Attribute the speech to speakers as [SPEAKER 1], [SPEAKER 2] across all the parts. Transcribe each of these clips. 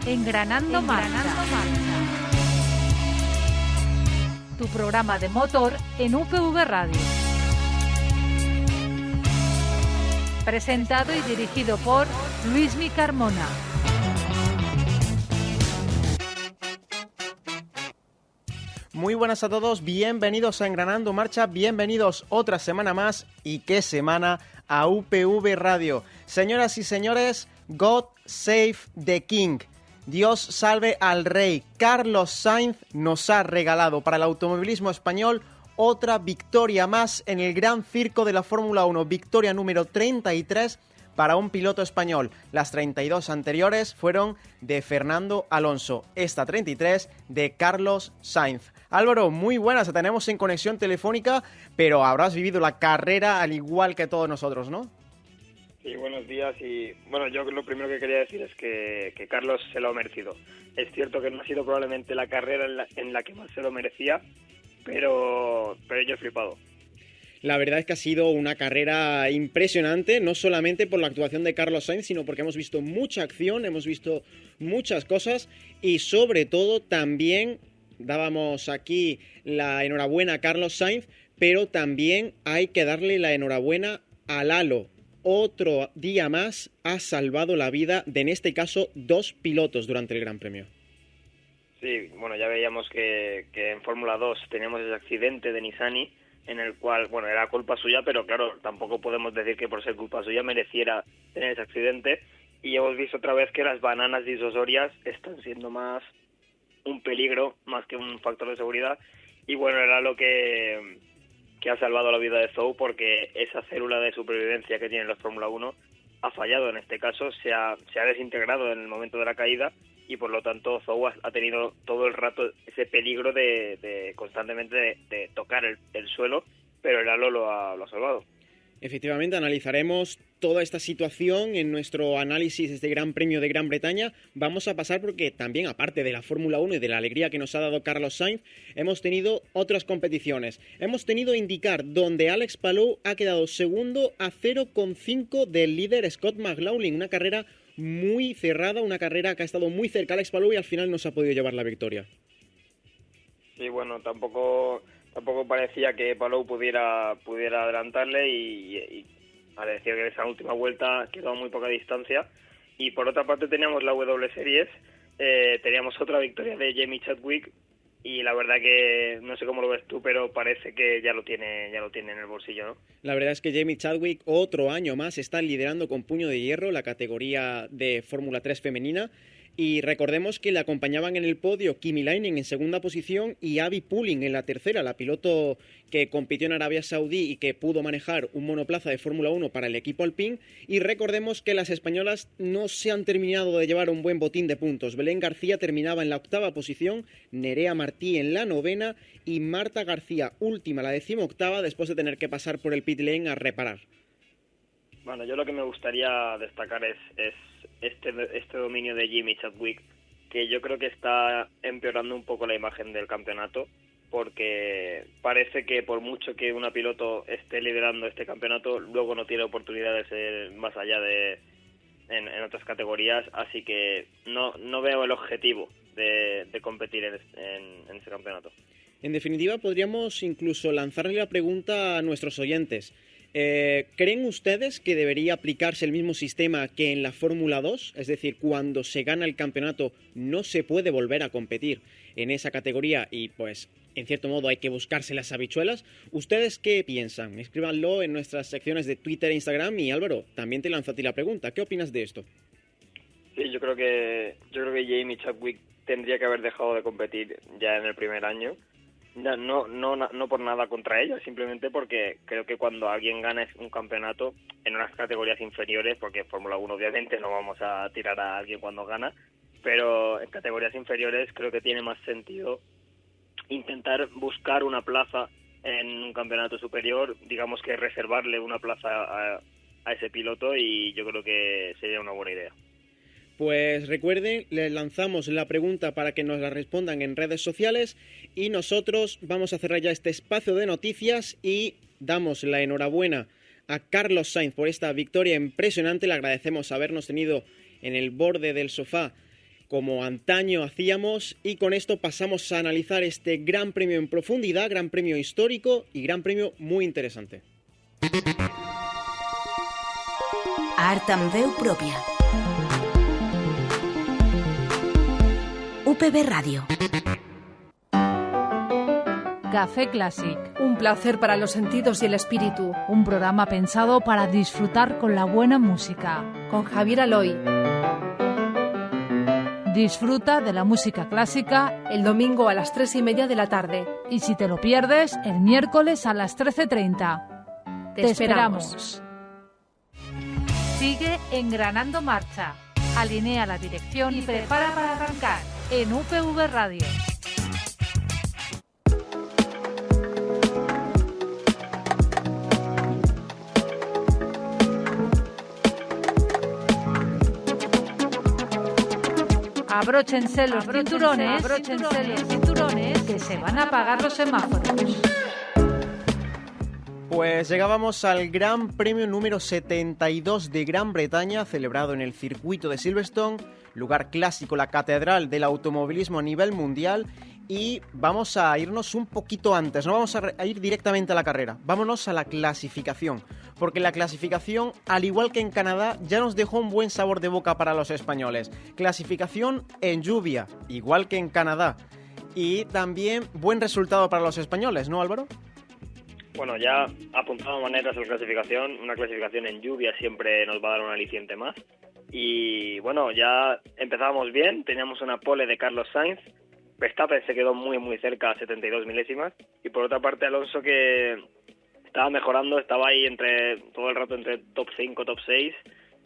[SPEAKER 1] Engranando Marcha. Tu programa de motor en UPV Radio. Presentado y dirigido por Luismi Carmona.
[SPEAKER 2] Muy buenas a todos, bienvenidos a Engranando Marcha, bienvenidos otra semana más, y qué semana, a UPV Radio. Señoras y señores, God Save the King. Dios salve al rey. Carlos Sainz nos ha regalado para el automovilismo español otra victoria más en el Gran Circo de la Fórmula 1, victoria número 33 para un piloto español. Las 32 anteriores fueron de Fernando Alonso, esta 33 de Carlos Sainz. Álvaro, muy buenas, te tenemos en conexión telefónica, pero habrás vivido la carrera al igual que todos nosotros, ¿no?
[SPEAKER 3] Sí, buenos días. Y bueno, yo lo primero que quería decir es que Carlos se lo ha merecido. Es cierto que no ha sido probablemente la carrera en la que más se lo merecía, pero yo he flipado.
[SPEAKER 2] La verdad es que ha sido una carrera impresionante, no solamente por la actuación de Carlos Sainz, sino porque hemos visto mucha acción, hemos visto muchas cosas y sobre todo también dábamos aquí la enhorabuena a Carlos Sainz, pero también hay que darle la enhorabuena a Lalo. Otro día más ha salvado la vida de, en este caso, 2 pilotos durante el Gran Premio.
[SPEAKER 3] Sí, bueno, ya veíamos que en Fórmula 2 teníamos ese accidente de Nissany, en el cual, bueno, era culpa suya, pero claro, tampoco podemos decir que por ser culpa suya mereciera tener ese accidente. Y hemos visto otra vez que las bananas disuasorias están siendo más un peligro, más que un factor de seguridad. Y bueno, era lo que ha salvado la vida de Zhou, porque esa célula de supervivencia que tienen los Fórmula 1 ha fallado en este caso, se ha desintegrado en el momento de la caída, y por lo tanto Zhou ha tenido todo el rato ese peligro de constantemente de tocar el suelo, pero el halo lo ha salvado.
[SPEAKER 2] Efectivamente, analizaremos toda esta situación en nuestro análisis de este Gran Premio de Gran Bretaña. Vamos a pasar porque también, aparte de la Fórmula 1 y de la alegría que nos ha dado Carlos Sainz, hemos tenido otras competiciones. Hemos tenido IndyCar, donde Alex Palou ha quedado segundo a 0,5 del líder Scott McLaughlin. Una carrera muy cerrada, una carrera que ha estado muy cerca Alex Palou y al final no se ha podido llevar la victoria.
[SPEAKER 3] Sí, bueno, tampoco parecía que Palou pudiera adelantarle y parecía que en esa última vuelta quedó a muy poca distancia. Y por otra parte teníamos la W Series, teníamos otra victoria de Jamie Chadwick, y la verdad que no sé cómo lo ves tú, pero parece que ya lo tiene en el bolsillo, ¿no? La
[SPEAKER 2] verdad es que Jamie Chadwick otro año más está liderando con puño de hierro la categoría de Fórmula 3 femenina. Y recordemos que le acompañaban en el podio Kimi Läinen en segunda posición y Avi Pulling en la tercera, la piloto que compitió en Arabia Saudí y que pudo manejar un monoplaza de Fórmula 1 para el equipo Alpine. Y recordemos que las españolas no se han terminado de llevar un buen botín de puntos. Belén García terminaba en la 8ª posición, Nerea Martí en la 9ª y Marta García última, la 18ª, después de tener que pasar por el pit lane a reparar.
[SPEAKER 3] Bueno, yo lo que me gustaría destacar es este dominio de Jamie Chadwick, que yo creo que está empeorando un poco la imagen del campeonato, porque parece que por mucho que una piloto esté liderando este campeonato, luego no tiene oportunidad de ser más allá en otras categorías, así que no veo el objetivo de competir en ese campeonato.
[SPEAKER 2] En definitiva, podríamos incluso lanzarle la pregunta a nuestros oyentes. ¿Creen ustedes que debería aplicarse el mismo sistema que en la Fórmula 2? Es decir, cuando se gana el campeonato no se puede volver a competir en esa categoría y pues en cierto modo hay que buscarse las habichuelas. ¿Ustedes qué piensan? Escríbanlo en nuestras secciones de Twitter e Instagram. Y Álvaro, también te lanzo a ti la pregunta. ¿Qué opinas de esto?
[SPEAKER 3] Sí, yo creo que Jamie Chadwick tendría que haber dejado de competir ya en el primer año. No por nada contra ella, simplemente porque creo que cuando alguien gana un campeonato en unas categorías inferiores, porque en Fórmula 1 obviamente no vamos a tirar a alguien cuando gana, pero en categorías inferiores creo que tiene más sentido intentar buscar una plaza en un campeonato superior, digamos que reservarle una plaza a ese piloto, y yo creo que sería una buena idea.
[SPEAKER 2] Pues recuerden, les lanzamos la pregunta para que nos la respondan en redes sociales y nosotros vamos a cerrar ya este espacio de noticias y damos la enhorabuena a Carlos Sainz por esta victoria impresionante. Le agradecemos habernos tenido en el borde del sofá como antaño hacíamos, y con esto pasamos a analizar este Gran Premio en profundidad, Gran Premio histórico y Gran Premio muy interesante.
[SPEAKER 4] Art amb veu pròpia. UPV Radio.
[SPEAKER 1] Café Classic,
[SPEAKER 5] Un placer para los sentidos y el espíritu.
[SPEAKER 1] un programa pensado para disfrutar con la buena música.
[SPEAKER 5] Con Javier Aloy.
[SPEAKER 1] Disfruta de la música clásica
[SPEAKER 5] El domingo a las 3:30 de la tarde.
[SPEAKER 1] y si te lo pierdes, el miércoles a las 13:30.
[SPEAKER 5] Te esperamos.
[SPEAKER 1] Sigue engranando marcha. Alinea la dirección y prepara para arrancar en UPV Radio. Abróchense los cinturones, que se van a apagar los semáforos.
[SPEAKER 2] Pues llegábamos al Gran Premio número 72 de Gran Bretaña, celebrado en el circuito de Silverstone, lugar clásico, la catedral del automovilismo a nivel mundial, y vamos a irnos un poquito antes, no vamos a ir directamente a la carrera, vámonos a la clasificación, porque la clasificación, al igual que en Canadá, ya nos dejó un buen sabor de boca para los españoles. Clasificación en lluvia, igual que en Canadá, y también buen resultado para los españoles, ¿no, Álvaro?
[SPEAKER 3] Bueno, ya apuntado maneras a la clasificación, una clasificación en lluvia siempre nos va a dar un aliciente más. Y bueno, ya empezábamos bien, teníamos una pole de Carlos Sainz, Verstappen se quedó muy muy cerca a 72 milésimas, y por otra parte Alonso, que estaba mejorando, estaba ahí todo el rato entre top 5, top 6,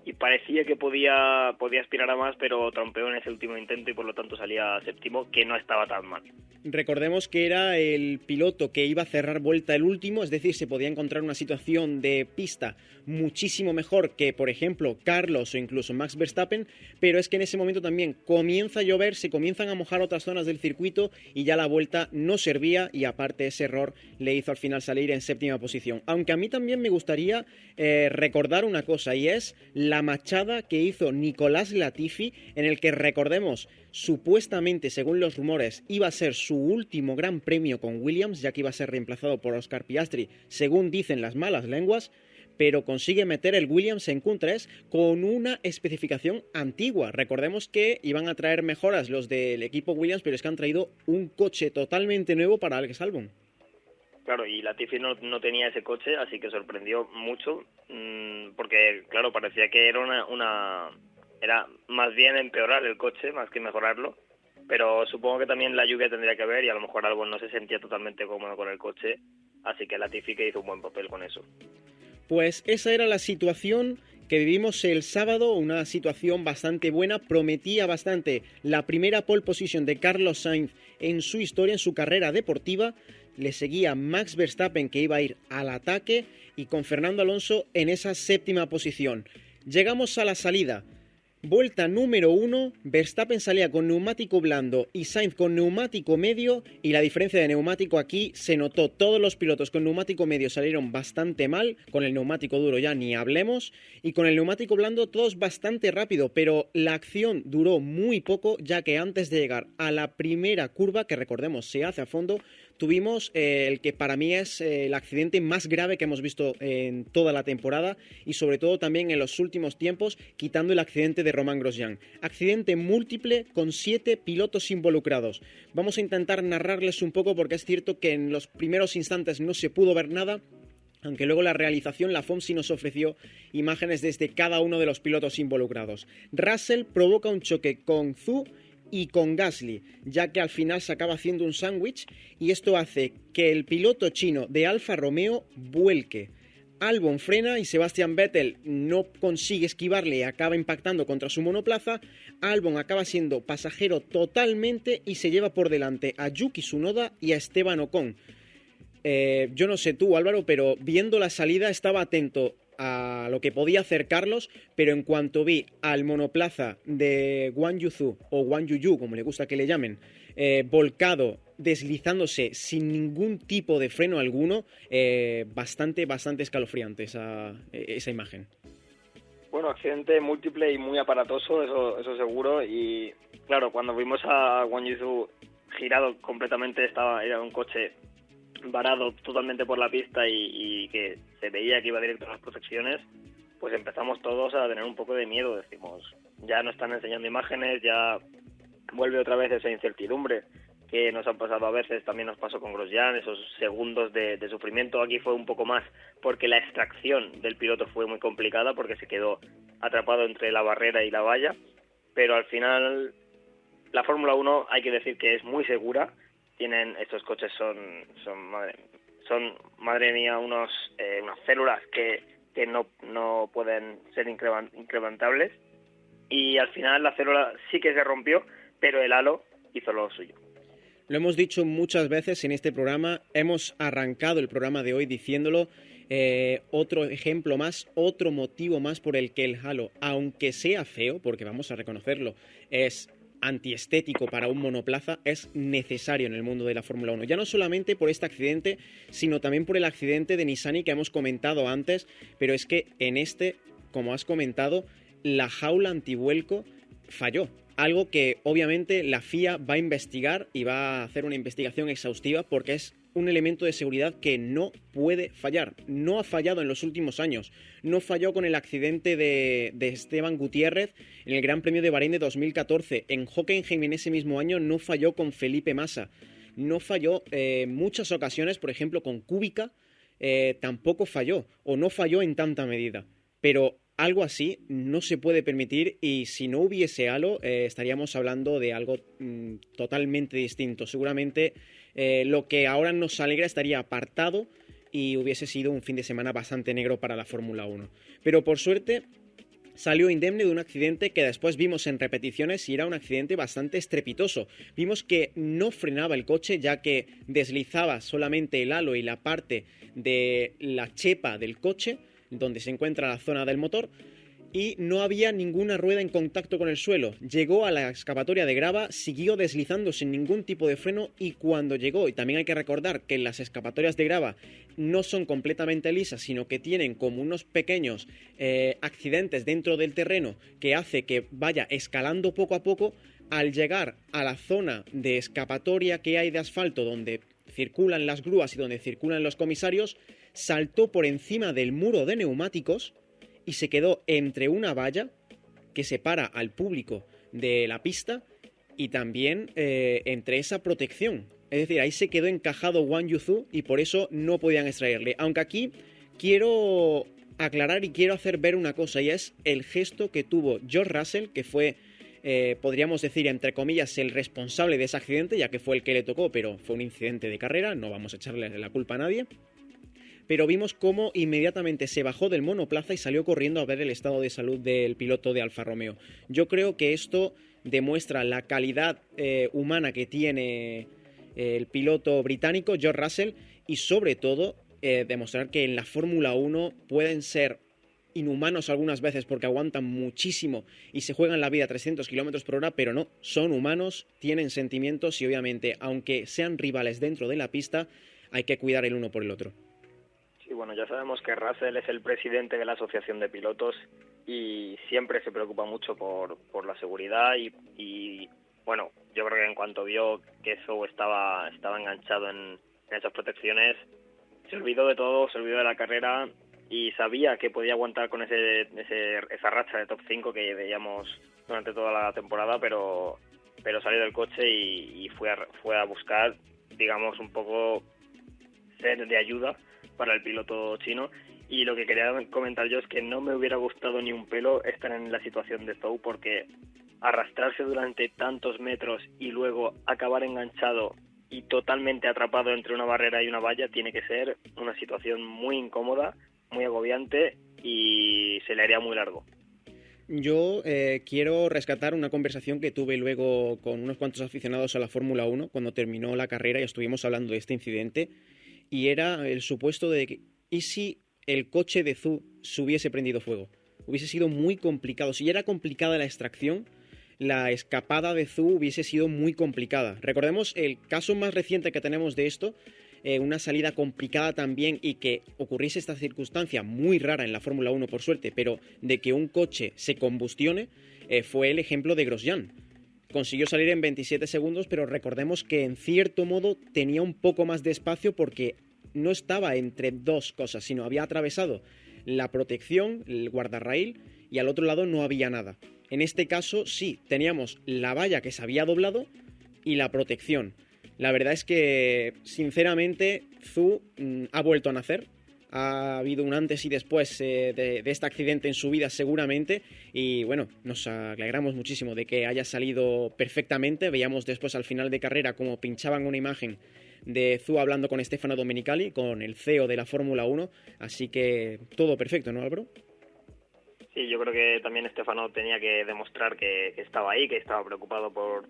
[SPEAKER 3] y parecía que podía aspirar a más, pero trompeó en ese último intento y por lo tanto salía séptimo, que no estaba tan mal.
[SPEAKER 2] Recordemos que era el piloto que iba a cerrar vuelta el último, es decir, se podía encontrar una situación de pista muchísimo mejor que, por ejemplo, Carlos o incluso Max Verstappen, pero es que en ese momento también comienza a llover, se comienzan a mojar otras zonas del circuito y ya la vuelta no servía, y aparte ese error le hizo al final salir en séptima posición. Aunque a mí también me gustaría recordar una cosa, y es la machada que hizo Nicolás Latifi, en el que, recordemos, supuestamente, según los rumores, iba a ser su último Gran Premio con Williams, ya que iba a ser reemplazado por Oscar Piastri, según dicen las malas lenguas, pero consigue meter el Williams en Q3 con una especificación antigua. Recordemos que iban a traer mejoras los del equipo Williams, pero es que han traído un coche totalmente nuevo para Alex Albon.
[SPEAKER 3] Claro, y Latifi no tenía ese coche, así que sorprendió mucho, porque claro, parecía que era era más bien empeorar el coche más que mejorarlo, pero supongo que también la lluvia tendría que ver, y a lo mejor Albon no se sentía totalmente cómodo con el coche, así que Latifi que hizo un buen papel con eso.
[SPEAKER 2] Pues esa era la situación que vivimos el sábado, una situación bastante buena, prometía bastante la primera pole position de Carlos Sainz en su historia, en su carrera deportiva. Le seguía Max Verstappen, que iba a ir al ataque, y con Fernando Alonso en esa séptima posición. Llegamos a la salida. Vuelta número 1, Verstappen salía con neumático blando y Sainz con neumático medio, y la diferencia de neumático aquí se notó. Todos los pilotos con neumático medio salieron bastante mal, con el neumático duro ya ni hablemos, y con el neumático blando todos bastante rápido, pero la acción duró muy poco, ya que antes de llegar a la primera curva, que recordemos se hace a fondo, tuvimos el que para mí es el accidente más grave que hemos visto en toda la temporada, y sobre todo también en los últimos tiempos, quitando el accidente de Romain Grosjean. Accidente múltiple con 7 pilotos involucrados. Vamos a intentar narrarles un poco, porque es cierto que en los primeros instantes no se pudo ver nada, aunque luego la realización, la FOM, sí nos ofreció imágenes desde cada uno de los pilotos involucrados. Russell provoca un choque con Zhou y con Gasly, ya que al final se acaba haciendo un sándwich, y esto hace que el piloto chino de Alfa Romeo vuelque. Albon frena y Sebastian Vettel no consigue esquivarle y acaba impactando contra su monoplaza. Albon acaba siendo pasajero totalmente y se lleva por delante a Yuki Tsunoda y a Esteban Ocon. Yo no sé tú, Álvaro, pero viendo la salida estaba atento a lo que podía hacer Carlos, pero en cuanto vi al monoplaza de Guan Yu Zhou, o Guan Yu Yu, como le gusta que le llamen, volcado, deslizándose sin ningún tipo de freno alguno, bastante escalofriante esa imagen.
[SPEAKER 3] Bueno, accidente múltiple y muy aparatoso, eso seguro. Y claro, cuando vimos a Wang Yuzhu girado completamente, era un coche varado totalmente por la pista y que se veía que iba directo a las protecciones, pues empezamos todos a tener un poco de miedo. Decimos, ya nos están enseñando imágenes, ya vuelve otra vez esa incertidumbre que nos ha pasado a veces, también nos pasó con Grosjean, esos segundos de sufrimiento. Aquí fue un poco más porque la extracción del piloto fue muy complicada, porque se quedó atrapado entre la barrera y la valla, pero al final la Fórmula 1 hay que decir que es muy segura. Estos coches son madre mía, unas células que no pueden ser incrementables, y al final la célula sí que se rompió, pero el halo hizo lo suyo.
[SPEAKER 2] Lo hemos dicho muchas veces en este programa, hemos arrancado el programa de hoy diciéndolo, otro ejemplo más, otro motivo más por el que el halo, aunque sea feo, porque vamos a reconocerlo, es antiestético para un monoplaza, es necesario en el mundo de la Fórmula 1. Ya no solamente por este accidente, sino también por el accidente de Nissany que hemos comentado antes, pero es que en este, como has comentado, la jaula antivuelco falló. Algo que obviamente la FIA va a investigar y va a hacer una investigación exhaustiva, porque es un elemento de seguridad que no puede fallar. No ha fallado en los últimos años. No falló con el accidente de Esteban Gutiérrez en el Gran Premio de Bahrein de 2014. En Hockenheim en ese mismo año no falló con Felipe Massa. No falló en muchas ocasiones, por ejemplo con Kubica, tampoco falló, o no falló en tanta medida. Pero algo así no se puede permitir, y si no hubiese halo estaríamos hablando de algo totalmente distinto. Seguramente lo que ahora nos alegra estaría apartado y hubiese sido un fin de semana bastante negro para la Fórmula 1. Pero por suerte salió indemne de un accidente que después vimos en repeticiones y era un accidente bastante estrepitoso. Vimos que no frenaba el coche, ya que deslizaba solamente el halo y la parte de la chepa del coche, donde se encuentra la zona del motor, y no había ninguna rueda en contacto con el suelo. Llegó a la escapatoria de grava, siguió deslizando sin ningún tipo de freno, y cuando llegó, y también hay que recordar que las escapatorias de grava no son completamente lisas, sino que tienen como unos pequeños accidentes dentro del terreno que hace que vaya escalando poco a poco. Al llegar a la zona de escapatoria que hay de asfalto, donde circulan las grúas y donde circulan los comisarios, saltó por encima del muro de neumáticos y se quedó entre una valla que separa al público de la pista y también entre esa protección. Es decir, ahí se quedó encajado Wang Yuzhu y por eso no podían extraerle. Aunque aquí quiero aclarar y quiero hacer ver una cosa, y es el gesto que tuvo George Russell, que fue, podríamos decir, entre comillas, el responsable de ese accidente, ya que fue el que le tocó, pero fue un incidente de carrera, no vamos a echarle la culpa a nadie. Pero vimos cómo inmediatamente se bajó del monoplaza y salió corriendo a ver el estado de salud del piloto de Alfa Romeo. Yo creo que esto demuestra la calidad humana que tiene el piloto británico, George Russell, y sobre todo demostrar que en la Fórmula 1 pueden ser inhumanos algunas veces porque aguantan muchísimo y se juegan la vida a 300 km por hora, pero no, son humanos, tienen sentimientos y obviamente, aunque sean rivales dentro de la pista, hay que cuidar el uno por el otro.
[SPEAKER 3] Sí, bueno, ya sabemos que Russell es el presidente de la Asociación de Pilotos y siempre se preocupa mucho por la seguridad y bueno, yo creo que en cuanto vio que eso estaba enganchado en esas protecciones, se olvidó de todo, se olvidó de la carrera y sabía que podía aguantar con esa racha de top 5 que veíamos durante toda la temporada, pero salió del coche y fue a buscar, digamos, un poco ser de ayuda para el piloto chino. Y lo que quería comentar yo es que no me hubiera gustado ni un pelo estar en la situación de Zhou, porque arrastrarse durante tantos metros y luego acabar enganchado y totalmente atrapado entre una barrera y una valla tiene que ser una situación muy incómoda, muy agobiante y se le haría muy largo.
[SPEAKER 2] Yo quiero rescatar una conversación que tuve luego con unos cuantos aficionados a la Fórmula 1 cuando terminó la carrera y estuvimos hablando de este incidente, y era el supuesto de que ¿y si el coche de Zhou se hubiese prendido fuego? Hubiese sido muy complicado. Si ya era complicada la extracción, la escapada de Zhou hubiese sido muy complicada. Recordemos el caso más reciente que tenemos de esto, una salida complicada también, y que ocurriese esta circunstancia muy rara en la Fórmula 1 por suerte, pero de que un coche se combustione, fue el ejemplo de Grosjean. Consiguió salir en 27 segundos, pero recordemos que en cierto modo tenía un poco más de espacio porque no estaba entre dos cosas, sino había atravesado la protección, el guardarraíl, y al otro lado no había nada. En este caso sí, teníamos la valla que se había doblado y la protección. La verdad es que, sinceramente, Zhou ha vuelto a nacer. Ha habido un antes y después de este accidente en su vida seguramente, y bueno, nos alegramos muchísimo de que haya salido perfectamente. Veíamos después al final de carrera como pinchaban una imagen de Zhou hablando con Stefano Domenicali, con el CEO de la Fórmula 1, así que todo perfecto, ¿no, Álvaro?
[SPEAKER 3] Sí, yo creo que también Stefano tenía que demostrar que estaba ahí, que estaba preocupado por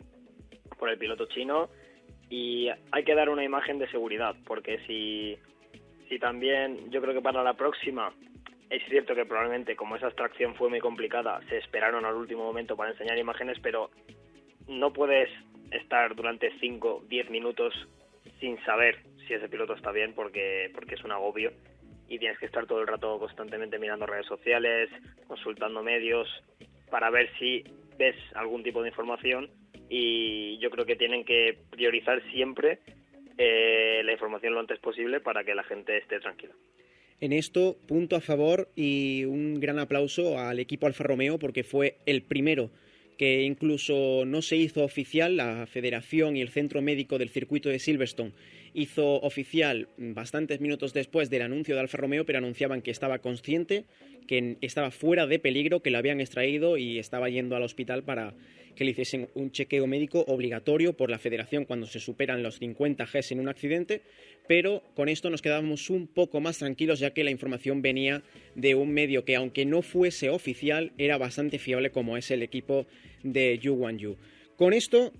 [SPEAKER 3] el piloto chino, y hay que dar una imagen de seguridad, porque si también, yo creo que para la próxima, es cierto que probablemente como esa extracción fue muy complicada, se esperaron al último momento para enseñar imágenes, pero no puedes estar durante 5-10 minutos sin saber si ese piloto está bien, porque es un agobio, y tienes que estar todo el rato constantemente mirando redes sociales, consultando medios, para ver si ves algún tipo de información, y yo creo que tienen que priorizar siempre la información lo antes posible para que la gente esté tranquila.
[SPEAKER 2] En esto, punto a favor y un gran aplauso al equipo Alfa Romeo, porque fue el primero que incluso no se hizo oficial. La Federación y el Centro Médico del Circuito de Silverstone hizo oficial bastantes minutos después del anuncio de Alfa Romeo, pero anunciaban que estaba consciente, que estaba fuera de peligro, que lo habían extraído y estaba yendo al hospital para que le hiciesen un chequeo médico obligatorio por la Federación cuando se superan los 50 Gs en un accidente, pero con esto nos quedábamos un poco más tranquilos, ya que la información venía de un medio que, aunque no fuese oficial, era bastante fiable, como es el equipo de Yu-Wan-Yu. Con esto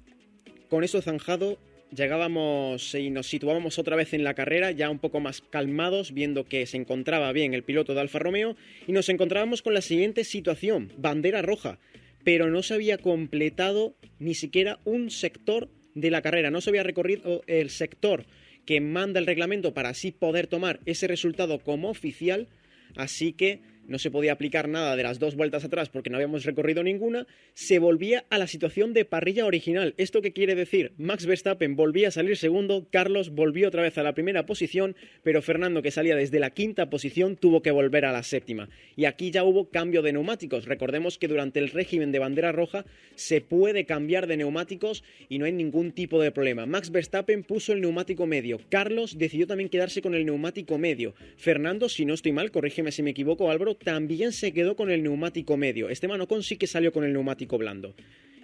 [SPEAKER 2] zanjado, llegábamos y nos situábamos otra vez en la carrera, ya un poco más calmados, viendo que se encontraba bien el piloto de Alfa Romeo, y nos encontrábamos con la siguiente situación: bandera roja, pero no se había completado ni siquiera un sector de la carrera, no se había recorrido el sector que manda el reglamento para así poder tomar ese resultado como oficial, así que no se podía aplicar nada de las 2 vueltas atrás porque no habíamos recorrido ninguna. Se volvía a la situación de parrilla original. ¿Esto qué quiere decir? Max Verstappen volvía a salir segundo, Carlos volvió otra vez a la primera posición, pero Fernando, que salía desde la 5ª posición, tuvo que volver a la 7ª. Y aquí ya hubo cambio de neumáticos. Recordemos que durante el régimen de bandera roja se puede cambiar de neumáticos y no hay ningún tipo de problema. Max Verstappen puso el neumático medio. Carlos decidió también quedarse con el neumático medio. Fernando, si no estoy mal, corrígeme si me equivoco, Álvaro, también se quedó con el neumático medio. Esteban Ocon sí que salió con el neumático blando.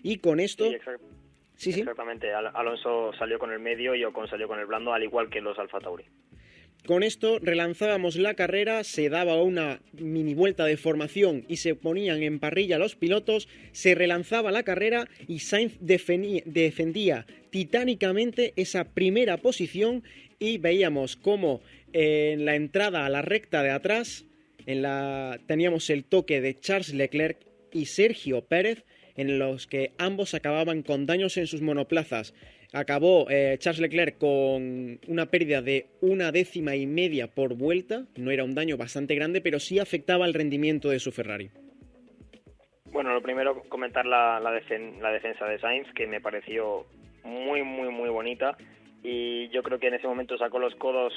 [SPEAKER 2] Y con esto...
[SPEAKER 3] Sí, exactamente. Alonso salió con el medio y Ocon salió con el blando, al igual que los Alfa Tauri.
[SPEAKER 2] Con esto relanzábamos la carrera, se daba una mini vuelta de formación y se ponían en parrilla los pilotos, se relanzaba la carrera y Sainz defendía titánicamente esa primera posición, y veíamos cómo en la entrada a la recta de atrás teníamos el toque de Charles Leclerc y Sergio Pérez, en los que ambos acababan con daños en sus monoplazas. Acabó Charles Leclerc con una pérdida de 1,5 décimas por vuelta. No era un daño bastante grande, pero sí afectaba el rendimiento de su Ferrari.
[SPEAKER 3] Bueno, lo primero, comentar la defensa de Sainz, que me pareció muy, muy, muy bonita, y yo creo que en ese momento sacó los codos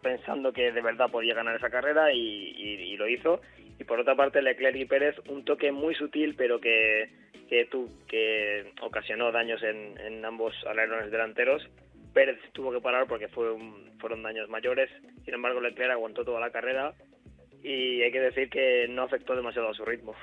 [SPEAKER 3] pensando que de verdad podía ganar esa carrera, y lo hizo. Y por otra parte, Leclerc y Pérez, un toque muy sutil, pero que ocasionó daños en ambos alerones delanteros. Pérez tuvo que parar porque fueron daños mayores. Sin embargo, Leclerc aguantó toda la carrera y hay que decir que no afectó demasiado a su ritmo.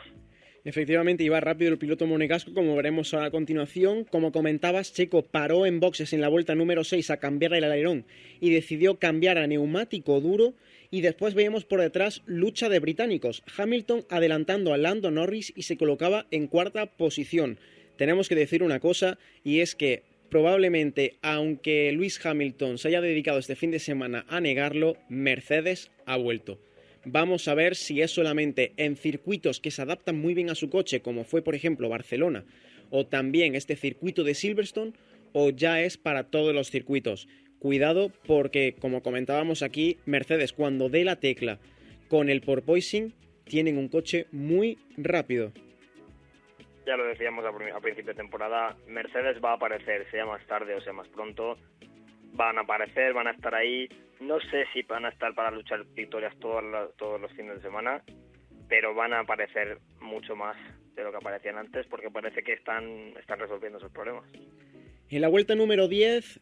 [SPEAKER 2] Efectivamente, iba rápido el piloto monegasco, como veremos a continuación. Como comentabas, Checo paró en boxes en la vuelta número 6 a cambiar el alerón y decidió cambiar a neumático duro, y después veíamos por detrás lucha de británicos. Hamilton adelantando a Lando Norris y se colocaba en 4ª posición. Tenemos que decir una cosa, y es que probablemente, aunque Lewis Hamilton se haya dedicado este fin de semana a negarlo, Mercedes ha vuelto. Vamos a ver si es solamente en circuitos que se adaptan muy bien a su coche, como fue por ejemplo Barcelona, o también este circuito de Silverstone, o ya es para todos los circuitos. cuidado porque, como comentábamos aquí, Mercedes cuando dé la tecla con el porpoising tienen un coche muy rápido.
[SPEAKER 3] Ya lo decíamos a principio de temporada, Mercedes va a aparecer, sea más tarde o sea más pronto, van a aparecer, van a estar ahí. No sé si van a estar para luchar victorias todos los fines de semana, pero van a aparecer mucho más de lo que aparecían antes porque parece que están resolviendo sus problemas.
[SPEAKER 2] En la vuelta número 10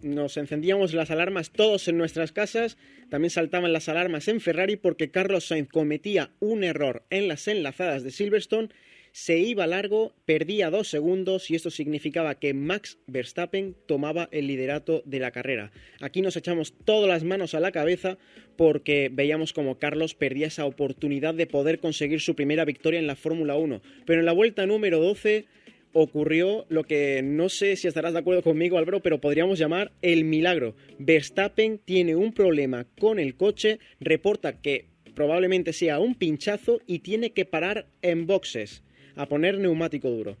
[SPEAKER 2] nos encendíamos las alarmas todos en nuestras casas, también saltaban las alarmas en Ferrari porque Carlos Sainz cometía un error en las enlazadas de Silverstone, se iba largo, perdía 2 segundos y esto significaba que Max Verstappen tomaba el liderato de la carrera. Aquí nos echamos todas las manos a la cabeza porque veíamos como Carlos perdía esa oportunidad de poder conseguir su primera victoria en la Fórmula 1. Pero en la vuelta número 12 ocurrió lo que no sé si estarás de acuerdo conmigo, Álvaro, pero podríamos llamar el milagro. Verstappen tiene un problema con el coche, reporta que probablemente sea un pinchazo y tiene que parar en boxes a poner neumático duro.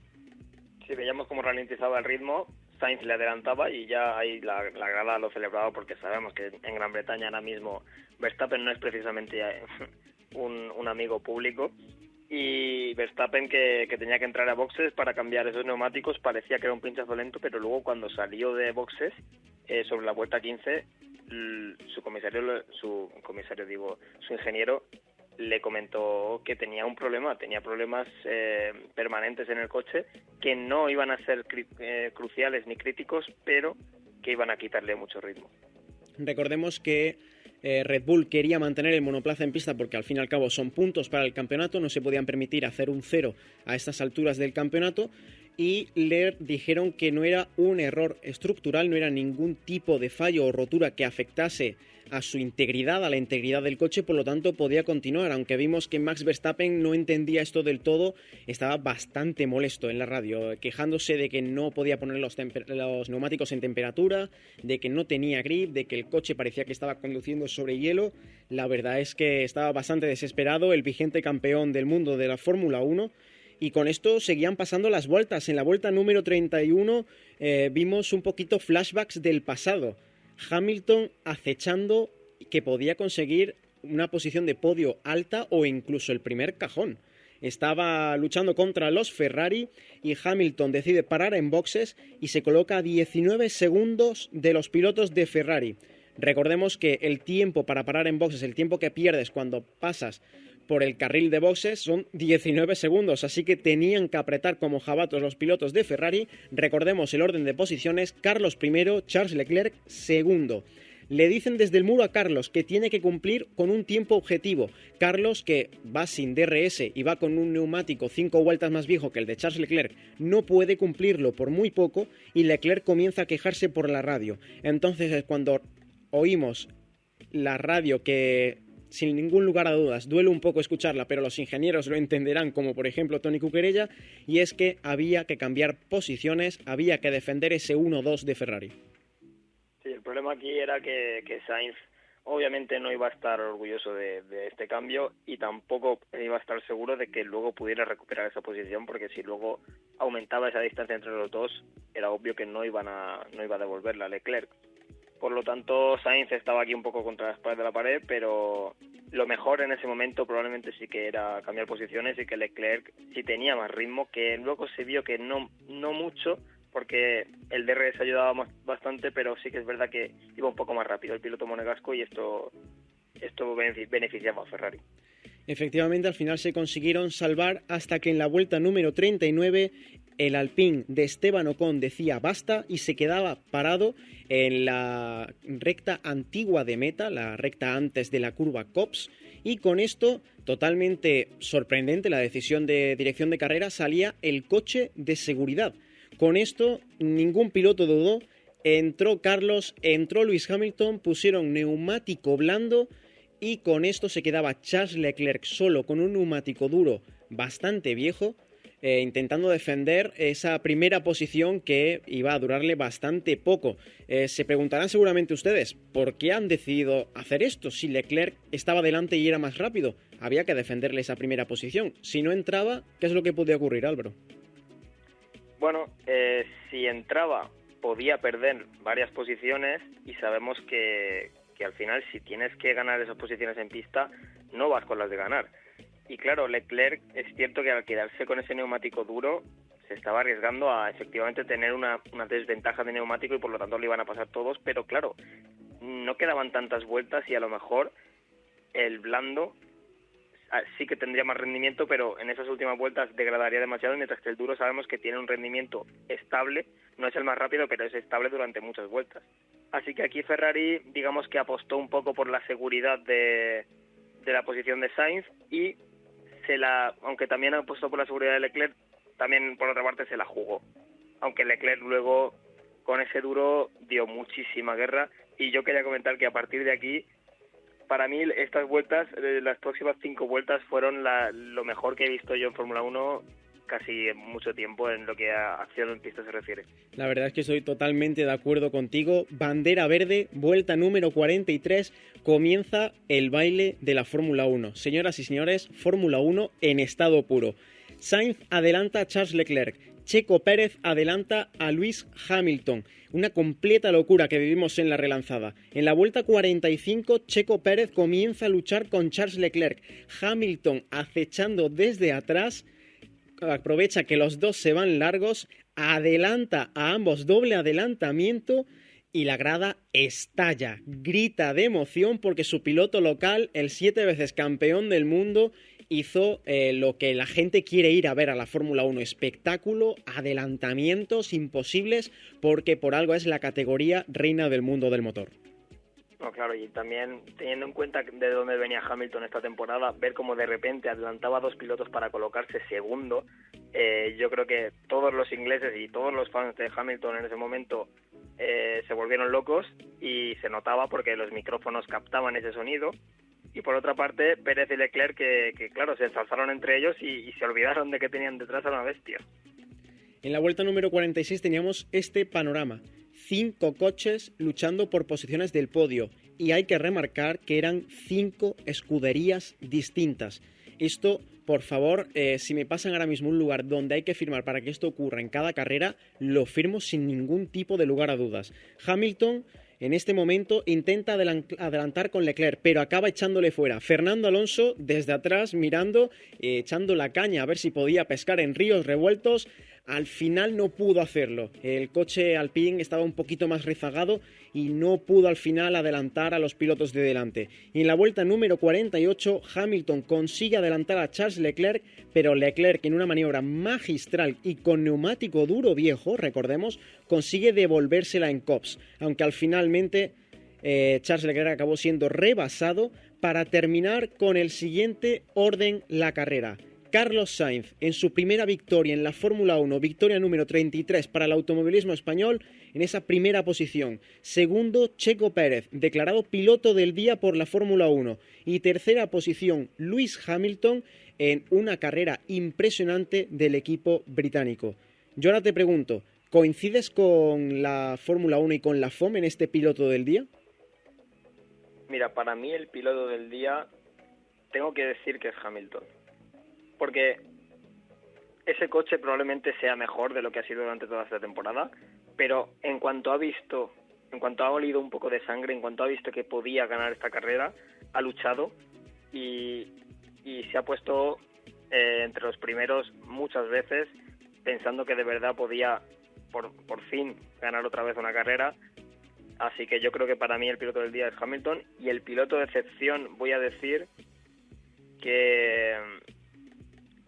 [SPEAKER 3] Sí, veíamos cómo ralentizaba el ritmo, Sainz le adelantaba y ya ahí la grada lo celebraba porque sabemos que en Gran Bretaña ahora mismo Verstappen no es precisamente un amigo público y Verstappen que tenía que entrar a boxes para cambiar esos neumáticos parecía que era un pinchazo lento, pero luego cuando salió de boxes sobre la vuelta 15 su ingeniero le comentó que tenía problemas permanentes en el coche que no iban a ser cruciales ni críticos, pero que iban a quitarle mucho ritmo.
[SPEAKER 2] Recordemos que Red Bull quería mantener el monoplaza en pista porque al fin y al cabo son puntos para el campeonato, no se podían permitir hacer un 0 a estas alturas del campeonato y le dijeron que no era un error estructural, no era ningún tipo de fallo o rotura que afectase a su integridad, a la integridad del coche, por lo tanto podía continuar, aunque vimos que Max Verstappen no entendía esto del todo, estaba bastante molesto en la radio, quejándose de que no podía poner los neumáticos en temperatura, de que no tenía grip, de que el coche parecía que estaba conduciendo sobre hielo. La verdad es que estaba bastante desesperado el vigente campeón del mundo de la Fórmula 1. Y con esto seguían pasando las vueltas. En la vuelta número 31 vimos un poquito flashbacks del pasado. Hamilton acechando que podía conseguir una posición de podio alta o incluso el primer cajón. Estaba luchando contra los Ferrari y Hamilton decide parar en boxes y se coloca a 19 segundos de los pilotos de Ferrari. Recordemos que el tiempo para parar en boxes, el tiempo que pierdes cuando pasas por el carril de boxes son 19 segundos, así que tenían que apretar como jabatos los pilotos de Ferrari. Recordemos el orden de posiciones: Carlos primero, Charles Leclerc segundo. Le dicen desde el muro a Carlos que tiene que cumplir con un tiempo objetivo. Carlos, que va sin DRS y va con un neumático 5 vueltas más viejo que el de Charles Leclerc, no puede cumplirlo por muy poco y Leclerc comienza a quejarse por la radio. Entonces es cuando oímos la radio que, sin ningún lugar a dudas, duele un poco escucharla, pero los ingenieros lo entenderán, como por ejemplo Tony Cuquerella, y es que había que cambiar posiciones, había que defender ese 1-2 de Ferrari.
[SPEAKER 3] Sí, el problema aquí era que Sainz obviamente no iba a estar orgulloso de este cambio y tampoco iba a estar seguro de que luego pudiera recuperar esa posición, porque si luego aumentaba esa distancia entre los dos, era obvio que no iba a devolverla a Leclerc. Por lo tanto, Sainz estaba aquí un poco contra la espalda de la pared, pero lo mejor en ese momento probablemente sí que era cambiar posiciones y que Leclerc sí tenía más ritmo, que luego se vio que no mucho, porque el DRS ayudaba bastante, pero sí que es verdad que iba un poco más rápido el piloto monegasco y esto beneficiaba a Ferrari.
[SPEAKER 2] Efectivamente, al final se consiguieron salvar hasta que en la vuelta número 39 el Alpine de Esteban Ocon decía basta y se quedaba parado en la recta antigua de meta, la recta antes de la curva Copse, y con esto, totalmente sorprendente la decisión de dirección de carrera, salía el coche de seguridad. Con esto ningún piloto dudó, entró Carlos, entró Lewis Hamilton, pusieron neumático blando y con esto se quedaba Charles Leclerc solo con un neumático duro bastante viejo, intentando defender esa primera posición que iba a durarle bastante poco. Se preguntarán seguramente ustedes, ¿por qué han decidido hacer esto? Si Leclerc estaba delante y era más rápido, había que defenderle esa primera posición. Si no entraba, ¿qué es lo que podía ocurrir, Álvaro?
[SPEAKER 3] Bueno, si entraba podía perder varias posiciones y sabemos que al final si tienes que ganar esas posiciones en pista no vas con las de ganar. Y claro, Leclerc es cierto que al quedarse con ese neumático duro se estaba arriesgando a efectivamente tener una desventaja de neumático y por lo tanto le iban a pasar todos, pero claro, no quedaban tantas vueltas y a lo mejor el blando sí que tendría más rendimiento, pero en esas últimas vueltas degradaría demasiado, mientras que el duro sabemos que tiene un rendimiento estable, no es el más rápido, pero es estable durante muchas vueltas. Así que aquí Ferrari, digamos que apostó un poco por la seguridad de la posición de Sainz y aunque también apostó por la seguridad de Leclerc, también por otra parte se la jugó. Aunque Leclerc luego con ese duro dio muchísima guerra y yo quería comentar que a partir de aquí, para mí estas vueltas, las próximas 5 vueltas fueron lo mejor que he visto yo en Fórmula 1 casi en mucho tiempo en lo que a acción en pista se refiere.
[SPEAKER 2] La verdad es que estoy totalmente de acuerdo contigo. Bandera verde, vuelta número 43, comienza el baile de la Fórmula 1. Señoras y señores, Fórmula 1 en estado puro. Sainz adelanta a Charles Leclerc. Checo Pérez adelanta a Lewis Hamilton. Una completa locura que vivimos en la relanzada. En la vuelta 45, Checo Pérez comienza a luchar con Charles Leclerc. Hamilton, acechando desde atrás, aprovecha que los dos se van largos, adelanta a ambos, doble adelantamiento y la grada estalla, grita de emoción porque su piloto local, el 7 veces campeón del mundo, hizo lo que la gente quiere ir a ver a la Fórmula 1, espectáculo, adelantamientos imposibles, porque por algo es la categoría reina del mundo del motor.
[SPEAKER 3] No, claro, y también teniendo en cuenta de dónde venía Hamilton esta temporada, ver cómo de repente adelantaba a 2 pilotos para colocarse segundo, yo creo que todos los ingleses y todos los fans de Hamilton en ese momento se volvieron locos y se notaba porque los micrófonos captaban ese sonido. Y por otra parte, Pérez y Leclerc que claro, se ensalzaron entre ellos y se olvidaron de que tenían detrás a una bestia.
[SPEAKER 2] En la vuelta número 46 teníamos este panorama. 5 coches luchando por posiciones del podio y hay que remarcar que eran 5 escuderías distintas. Esto, por favor, si me pasan ahora mismo un lugar donde hay que firmar para que esto ocurra en cada carrera, lo firmo sin ningún tipo de lugar a dudas. Hamilton en este momento intenta adelantar con Leclerc, pero acaba echándole fuera. Fernando Alonso desde atrás mirando, echando la caña a ver si podía pescar en ríos revueltos. Al final no pudo hacerlo. El coche Alpine estaba un poquito más rezagado y no pudo al final adelantar a los pilotos de delante. Y en la vuelta número 48, Hamilton consigue adelantar a Charles Leclerc, pero Leclerc en una maniobra magistral y con neumático duro viejo, recordemos, consigue devolvérsela en Copse, aunque al finalmente Charles Leclerc acabó siendo rebasado para terminar con el siguiente orden la carrera. Carlos Sainz, en su primera victoria en la Fórmula 1, victoria número 33 para el automovilismo español, en esa primera posición. Segundo, Checo Pérez, declarado piloto del día por la Fórmula 1. Y tercera posición, Lewis Hamilton, en una carrera impresionante del equipo británico. Yo ahora te pregunto, ¿coincides con la Fórmula 1 y con la FOM en este piloto del día?
[SPEAKER 3] Mira, para mí el piloto del día, tengo que decir que es Hamilton. Porque ese coche probablemente sea mejor de lo que ha sido durante toda esta temporada, pero en cuanto ha olido un poco de sangre, en cuanto ha visto que podía ganar esta carrera, ha luchado y se ha puesto entre los primeros muchas veces, pensando que de verdad podía por fin ganar otra vez una carrera. Así que yo creo que para mí el piloto del día es Hamilton, y el piloto de excepción voy a decir que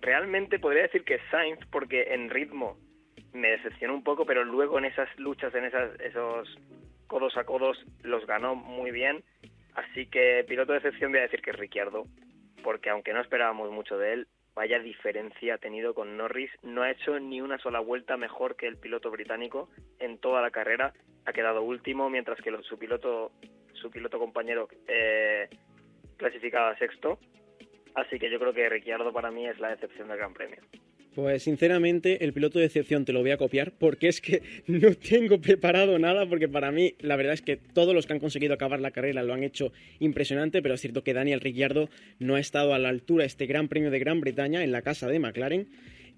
[SPEAKER 3] realmente podría decir que Sainz, porque en ritmo me decepcionó un poco, pero luego en esas luchas, en esos codos a codos, los ganó muy bien. Así que piloto de excepción voy a decir que es Ricciardo, porque aunque no esperábamos mucho de él, vaya diferencia ha tenido con Norris. No ha hecho ni una sola vuelta mejor que el piloto británico en toda la carrera. Ha quedado último, mientras que su piloto compañero clasificaba sexto. Así que yo creo que Ricciardo para mí es la excepción del Gran Premio.
[SPEAKER 2] Pues sinceramente el piloto de excepción te lo voy a copiar, porque es que no tengo preparado nada, porque para mí la verdad es que todos los que han conseguido acabar la carrera lo han hecho impresionante, pero es cierto que Daniel Ricciardo no ha estado a la altura de este Gran Premio de Gran Bretaña en la casa de McLaren.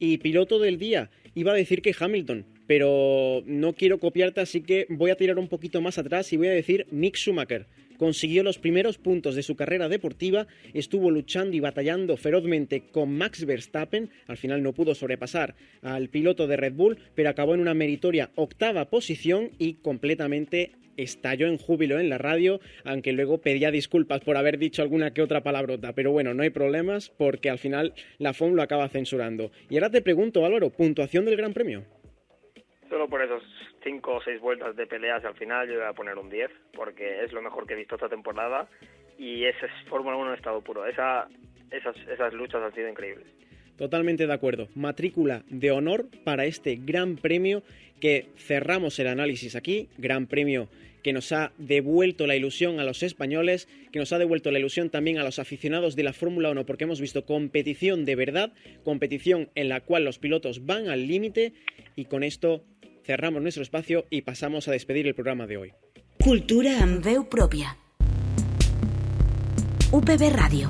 [SPEAKER 2] Y piloto del día, iba a decir que Hamilton, pero no quiero copiarte, así que voy a tirar un poquito más atrás y voy a decir Mick Schumacher. Consiguió los primeros puntos de su carrera deportiva, estuvo luchando y batallando ferozmente con Max Verstappen, al final no pudo sobrepasar al piloto de Red Bull, pero acabó en una meritoria 8ª posición y completamente estalló en júbilo en la radio, aunque luego pedía disculpas por haber dicho alguna que otra palabrota, pero bueno, no hay problemas porque al final la FOM lo acaba censurando. Y ahora te pregunto, Álvaro, ¿puntuación del Gran Premio?
[SPEAKER 3] Solo por esos 5 o 6 vueltas de peleas al final yo voy a poner un 10, porque es lo mejor que he visto esta temporada y ese es Fórmula 1 en estado puro. Esas luchas han sido increíbles.
[SPEAKER 2] Totalmente de acuerdo. Matrícula de honor para este Gran Premio que cerramos el análisis aquí. Gran Premio que nos ha devuelto la ilusión a los españoles, que nos ha devuelto la ilusión también a los aficionados de la Fórmula 1, porque hemos visto competición de verdad, competición en la cual los pilotos van al límite, y con esto cerramos nuestro espacio y pasamos a despedir el programa de hoy.
[SPEAKER 4] Cultura amb veu pròpia. UPV Ràdio.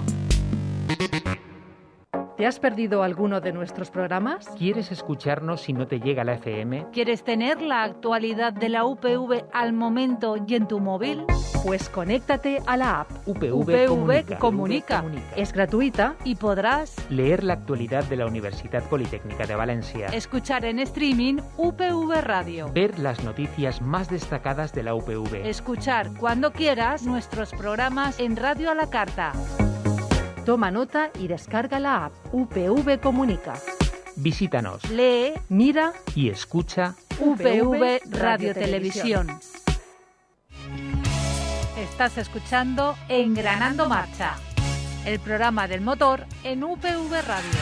[SPEAKER 5] ¿Te has perdido alguno de nuestros programas?
[SPEAKER 6] ¿Quieres escucharnos si no te llega la FM?
[SPEAKER 1] ¿Quieres tener la actualidad de la UPV al momento y en tu móvil?
[SPEAKER 5] Pues conéctate a la app.
[SPEAKER 6] UPV
[SPEAKER 5] Comunica. Es gratuita
[SPEAKER 1] Y podrás
[SPEAKER 6] leer la actualidad de la Universidad Politécnica de Valencia.
[SPEAKER 1] escuchar en streaming UPV Radio.
[SPEAKER 6] Ver las noticias más destacadas de la UPV.
[SPEAKER 1] Escuchar cuando quieras nuestros programas en Radio a la Carta.
[SPEAKER 5] Toma nota y descarga la app. UPV Comunica.
[SPEAKER 6] Visítanos
[SPEAKER 1] Lee
[SPEAKER 5] Mira
[SPEAKER 6] y escucha
[SPEAKER 1] UPV Radio Televisión. Estás escuchando Engranando Marcha, el programa del motor en UPV Radio.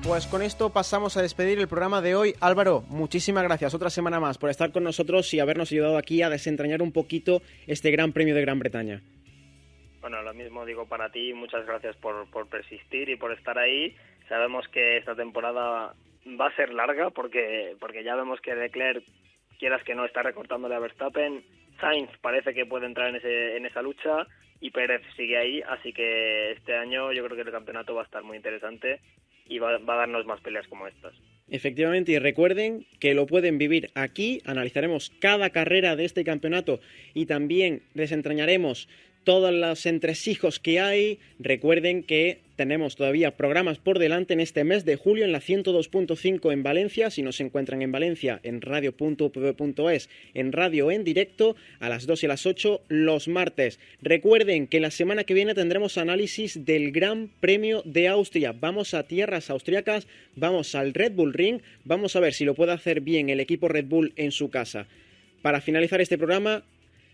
[SPEAKER 2] Pues con esto pasamos a despedir el programa de hoy. Álvaro, muchísimas gracias otra semana más por estar con nosotros y habernos ayudado aquí a desentrañar un poquito este Gran Premio de Gran Bretaña.
[SPEAKER 3] Bueno, lo mismo digo para ti, muchas gracias por persistir y por estar ahí. Sabemos que esta temporada va a ser larga porque ya vemos que Leclerc, quieras que no, está recortándole a Verstappen. Sainz parece que puede entrar en esa lucha y Pérez sigue ahí, así que este año yo creo que el campeonato va a estar muy interesante y va a darnos más peleas como estas.
[SPEAKER 2] Efectivamente, y recuerden que lo pueden vivir aquí, analizaremos cada carrera de este campeonato y también desentrañaremos todos los entresijos que hay. Recuerden que tenemos todavía programas por delante en este mes de julio en la 102.5 en Valencia. Si no se encuentran en Valencia, en radio.upv.es, en radio en directo, a las 2 y a las 8 los martes. Recuerden que la semana que viene tendremos análisis del Gran Premio de Austria. Vamos a tierras austriacas, vamos al Red Bull Ring, vamos a ver si lo puede hacer bien el equipo Red Bull en su casa. Para finalizar este programa,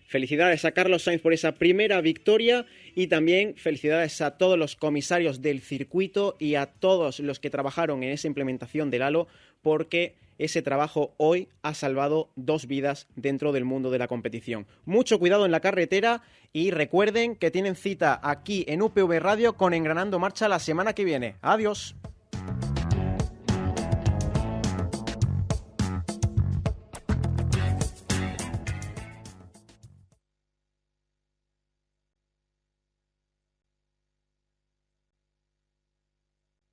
[SPEAKER 2] felicidades a Carlos Sainz por esa primera victoria y también felicidades a todos los comisarios del circuito y a todos los que trabajaron en esa implementación del halo, porque ese trabajo hoy ha salvado 2 vidas dentro del mundo de la competición. Mucho cuidado en la carretera y recuerden que tienen cita aquí en UPV Radio con Engranando Marcha la semana que viene. Adiós.